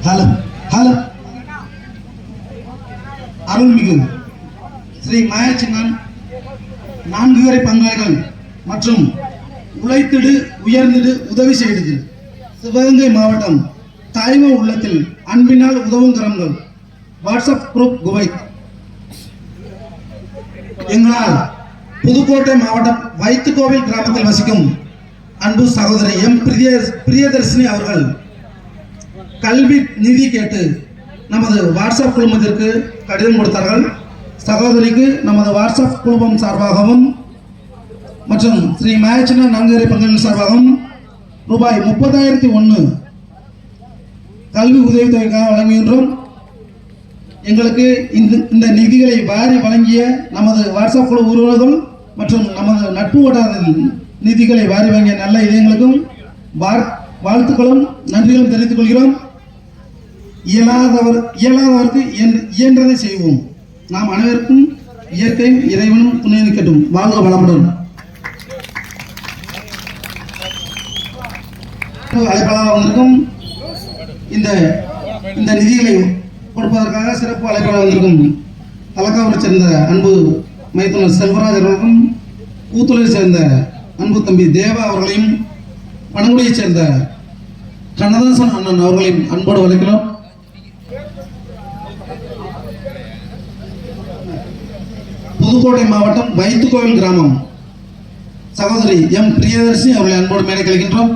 Hello hello அருள்மிகு ஸ்ரீ மாயச்சின்னன் 4 வரை பங்காளிகள் மற்றும் உழைத்திடு உயர்ந்திடு உதவி செய்திடு சிவகங்கை மாவட்டம் தாய்ம உள்ளத்தில் அன்பினால் உதவும் கரங்கள் வாட்ஸ்அப் குரூப் குவைத். எங்களால் புதுக்கோட்டை மாவட்டம் வைத்துக்கோவில் கிராமத்தில் வசிக்கும் அன்பு சகோதரி எம் பிரியதர்ஷினி அவர்கள் கல்வி நிதி கேட்டு நமது வாட்ஸ்அப் குழுமத்திற்கு கடிதம் கொடுத்தார்கள். சகோதரிக்கு நமது வாட்ஸ்அப் குழுமம் சார்பாகவும் மற்றும் ஸ்ரீ மாயச்சின்னன் 4 வரை பங்காளிகள் சார்பாகவும் ரூபாய் 30,001 கல்வி உதவித்தொகைக்காக வழங்குகின்றோம். எங்களுக்கு இந்த நிதிகளை வாரி வழங்கிய நமது வாட்ஸ்அப் குழு உறுப்பினர்கள் மற்றும் நமது நட்பு வட்டாரத்தில் நிதிகளை வாரி வழங்கிய நல்ல இதயங்களுக்கும் வாழ்த்துக்களும் நன்றிகளும் தெரிவித்துக் கொள்கிறோம். இயலாதவருக்கு இயன்றதை செய்வோம். நாம் அனைவருக்கும் இயற்கையும் இறைவனும் துணை நிற்கட்டும். வாழ்க வளமுடன். அழைப்பாளராக வந்திருக்கும் இந்த நிதிகளை கொடுப்பதற்காக சிறப்பு அழைப்பாளர் வந்திருக்கும் தலக்காவூரை சேர்ந்த அன்பு மைத்துனர் செல்வராஜ் அவர்களுக்கும், கூத்துளையை சேர்ந்த அன்பு தம்பி தேவா அவர்களையும், பனங்குடியை சேர்ந்த கண்ணதாசன் அண்ணன் அவர்களையும் அன்போடு வழங்கினோம். புதுக்கோட்டை மாவட்டம் வைத்துக்கோவில் கிராமம் சகோதரி எம் பிரியதர்ஷினி அவர்களை அன்போடு மேடை கழிக்கின்றோம்.